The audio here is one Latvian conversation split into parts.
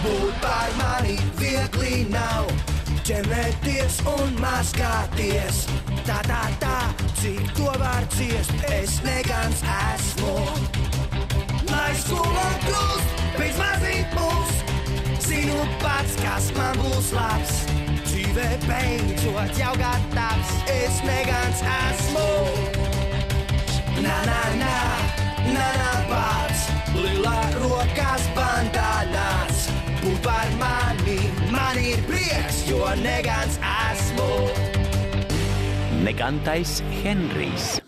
būt par mani viegli nav. Ķemēties un maskāties. Tā, cik to var ciest, es negans esmu. Lai skola kļūst pēc mazīt mūs, zinu pats, kas man būs labs. Dzīvē beidzot jau gatavs, es negans esmu. Na, pats, lilā rokas bandānās. Būt par mani, man ir prieks, jo negans esmu. Negantais Henrijs.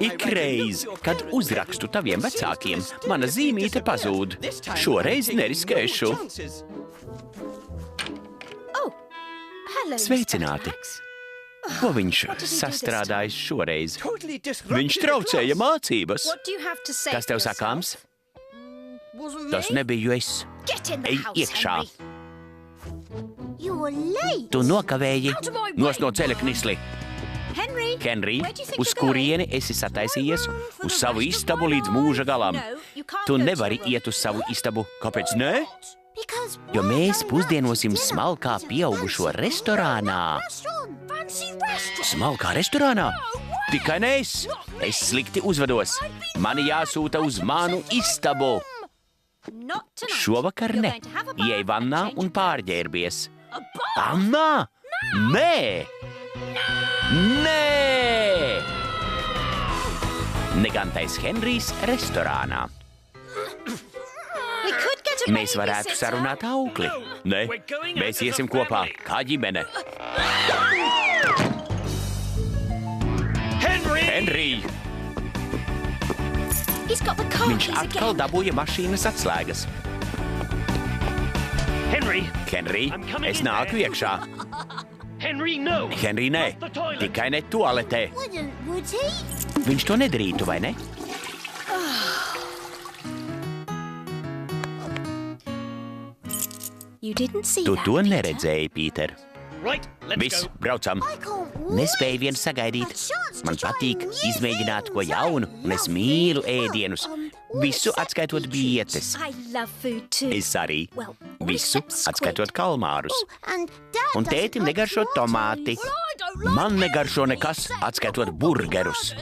Ikreiz, kad uzrakstu taviem vecākiem, mana zīmīte pazūd. Šoreiz neriskēšu. Sveicināti! Ko viņš sastrādājis šoreiz? Viņš traucēja mācības. Kas tev sakāms? Tas nebiju es. Ej iekšā. Tu nokavēji. Nos no ceļa, Knisli. Henrij, uz kurieni esi sataisījies? Uz savu istabu līdz mūža galam. Tu nevari iet uz savu istabu. Kāpēc ne? Jo mēs pusdienosim smalkā pieaugušo restorānā. Smalkā restorānā? Tikai ne es. Es slikti uzvedos. Mani jāsūta uz manu istabu. Šovakar ne. Iej vannā un pārģērbies. Vannā? Nē! Nē! Negantais Henrijs restorānā. Mēs varētu sarunāt aukli. Nē, mēs iesim kopā, kā ģimene. Henrij! Viņš atkal dabūja mašīnas atslēgas. Henrij, es nāku iekšā. Henrij, nē, tikai ne tualetē. Viņš to nedarītu, vai ne? Tu to neredzēji, Pīter. Viss, braucam. Nespēju vien sagaidīt. Man patīk izmēģināt ko jaunu, un es mīlu ēdienus. Visu atskaitot bietes. Es arī. Visu atskaitot kalmārus. Un tētim negaršo tomāti. Man negaršo nekas, atskaitot burgerus.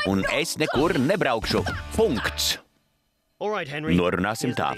Un es nekur nebraukšu. Punkts. Norunāsim tā.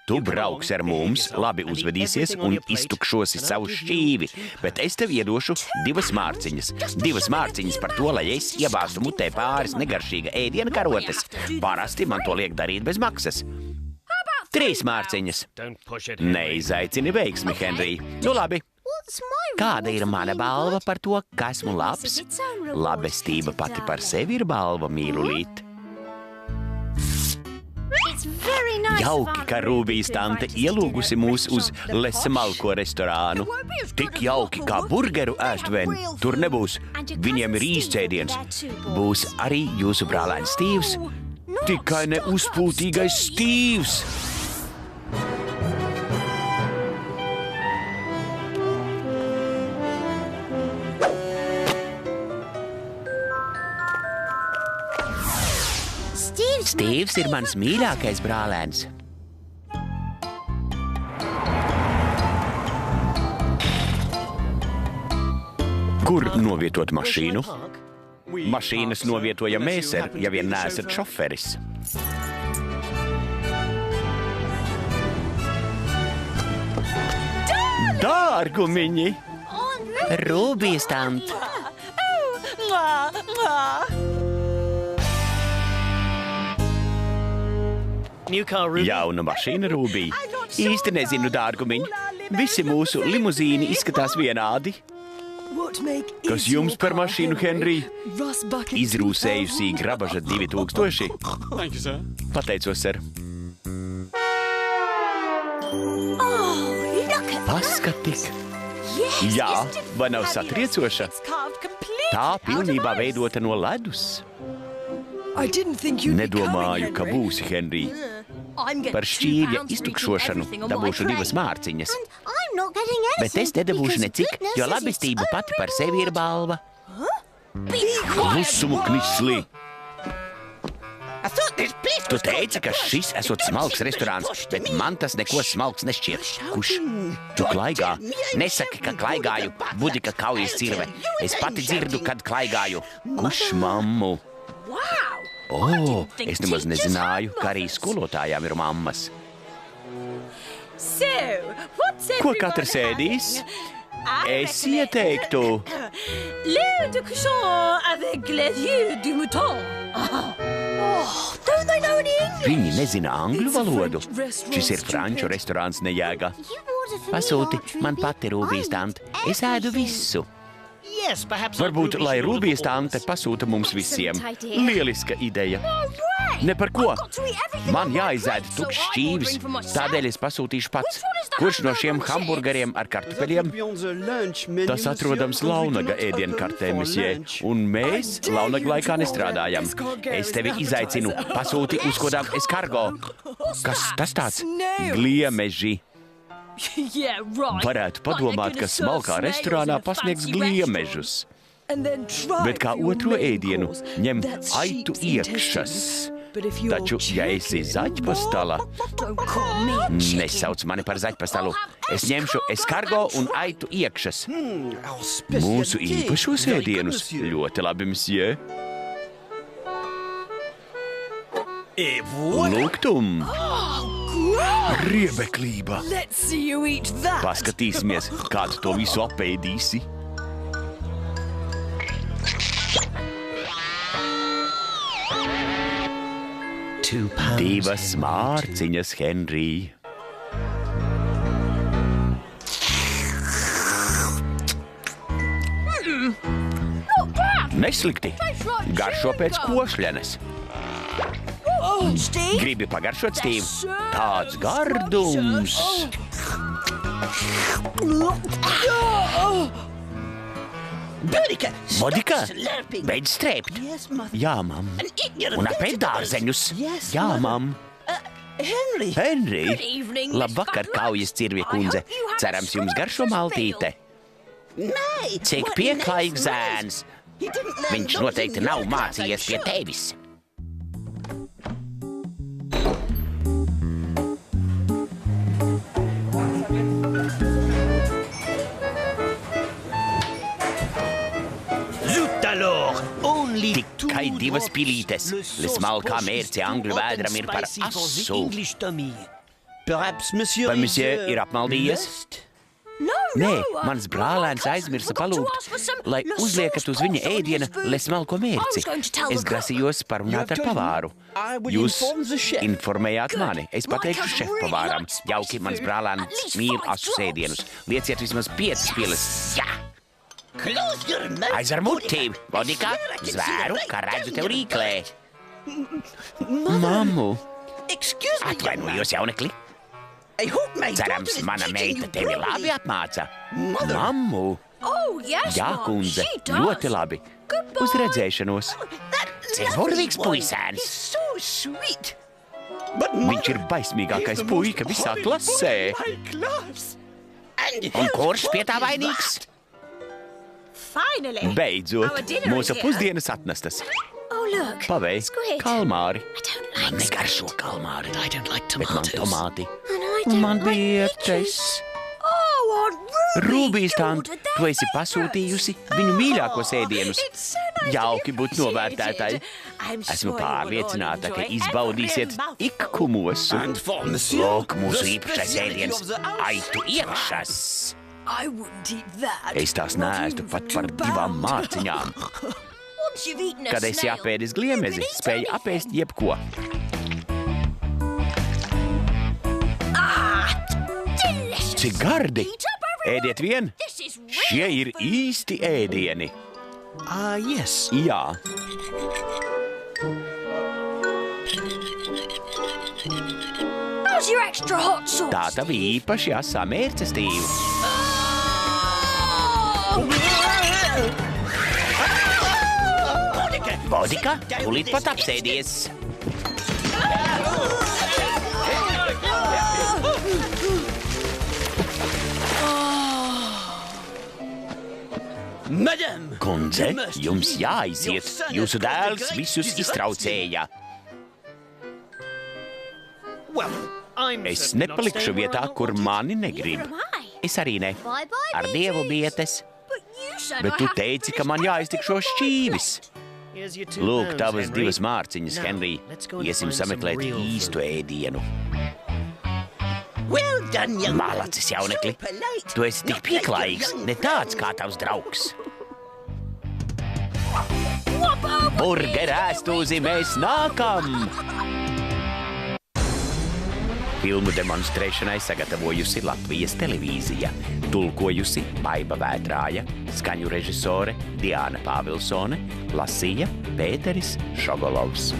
Tu brauks ar mums, labi uzvedīsies un iztukšosi savu šķīvi, bet es tev iedošu 2 mārciņas. 2 mārciņas par to, lai es iebāztu mutē pāris negaršīga ēdiena karotes. Parasti man to liek darīt bez maksas. 3 mārciņas. Neizaicini veiksmi, Henrij. Nu labi. Kāda ir mana balva par to, ka esmu labs? Labestība pati par sevi ir balva, mīlulīt. Jauki, ka Rūbijas tante ielūgusi mūs uz Lesmalko restorānu. Tik jauki, kā burgeru ēst vien. Tur nebūs. Viņiem ir īstsēdiens. Būs arī jūsu brālēns Stīvs. Tikai ne uzpūtīgais Stīvs. Stīvs ir mans mīļākais brālēns. Kur novietot mašīnu? Mašīnas novietojam mēs, ja vien neesat šoferis. Dārgumiņi! Rūbijas tante! Jauna mašīna, Rūbija. Īsti nezinu, dārgumiņ. Visi mūsu limuzīni izskatās vienādi. Kas jums par mašīnu, Henrij? Izrūsējusī Grabaža 2000. Pateicos, ser. Paskatik. Jā, vai nav satriecoša? Tā pilnībā veidota no ledus. Nedomāju, ka būsi, Henrij. Par šķīvja iztukšošanu dabūšu 2 mārciņas. Bet es nedabūšu necik, jo labestība pati par sevi ir balva. Klusumu, Knisli! Tu teici, ka šis esot smalks restorāns, bet man tas neko smalks nešķiet. Kurš? Tu klaigā? Nesaki, ka klaigāju. Budi, ka kaujas cirve. Es pati dzirdu, kad klaigāju. Kurš mammu? Es nemaz nezināju, ka arī skolotājām ir mammas. Ko katrs ēdīs? Es ieteiktu. Lait de cochon avec les yeux du mouton. Don't they know any English? Viņi nezina angļu valodu. Šis ir franču restorāns Nejēga. Pasūti, man pati Rūbijas tante. Es ēdu visu. Varbūt, lai Rūbijas tante pasūta mums visiem. Lieliska ideja. Ne par ko. Man jāizēd tukšs šķīvis, tādēļ es pasūtīšu pats. Kurš no šiem hamburgeriem ar kartupeļiem? Tas atrodams Launaga ēdienkartē, mesjē, un mēs Launaga laikā nestrādājam. Es tevi izaicinu, pasūti uzkodām eskargo. Kas tas tāds? Gliemeži. Varētu padomāt, ka smalkā restorānā pasniegs gliemežus. Bet kā otro ēdienu ņem aitu iekšas. Taču, ja esi zaķpastala, nesauc mani par zaķpastalu. Es ņemšu eskargo un aitu iekšas. Mūsu īpašos ēdienus. Ļoti labi, mesjē. Lūgtum! Riebeklība! Paskatīsimies, kā tu to visu apēdīsi. Divas mārciņas, Henrij. Neslikti. Garšo pēc košļenes. Gribi pagaršot, Stīv? Tāds gardums. Bodika, beidz strēpt. Jā, mam. Un apēd dārzeņus. Jā, mam. Henrij, labvakar, kaujas cirvie kundze. Cerams, jums garšo maltīte. Cik pieklājīgs zēns. Viņš noteikti nav mācījies pie tevis. Tikai divas pilītes. Smalkā mērce angļu vēdram ir par asu. Vai mesjē ir apmaldījies? Nē, mans brālēns aizmirsa palūgt, lai uzliekat uz viņa ēdiena lesmalko mērci. Es grasījos parunāt ar pavāru. Jūs informējāt mani. Es pateikšu šefpavāram. Jauki, mans brālēns mīl asus ēdienus. Lieciet vismaz 5 piles. Jā! Aizver mutīm, Bodika, zvēru, kā redzu tev rīklē. Mammu, atvainojos, jaunekli. Cerams, mana meita tevi labi apmāca. Mammu. Jā, kundze, ļoti labi. Uz redzēšanos. Cik burvīgs puisēns. Viņš ir baismīgākais puika visā klasē. Un kurš pie tā vainīgs? Beidzot, mūsu pusdienas atnestas. Pavei, kalmāri. Man negaršo kalmāri, bet man tomāti. Man bietes. Rūbijas tante, tu esi pasūtījusi viņu mīļākos ēdienus. Jauki būt novērtētāji. Esmu pārliecināta, ka izbaudīsiet ikku mūsu. Lūk, mūsu īpašais ēdiens - aitu iekšas. Es tās neēstu pat par 2 mārciņām. Kad esi apēdis gliemezi, spēj apēst jebko. Cik gardi! Ēdiet vien! Šie ir īsti ēdieni. Jā. Tā tavi īpaši asā mērce, Stīv. Bodika, tūlīt pat apsēdies. Kundze, jums jāaiziet. Jūsu dēls visus iztraucēja. Es nepalikšu vietā, kur mani negrib. Es arī ne. Ar Dievu bietes. Bet tu teici, ka man jāiztik šo šķīvis. Lūk, tavas 2 mārciņas, Henry. Iesim sameklēt īstu ēdienu. Malacis, jaunekli. Tu esi tik pieklājīgs, ne tāds kā tavs draugs. Burgeru ēstūzi mēs nākam! Filmu demonstrēšanai sagatavojusi Latvijas televīzija, tulkojusi Baiba Vētrāja, skaņu režisore Diāna Pāvilsone, lasīja Pēteris Šogolovs.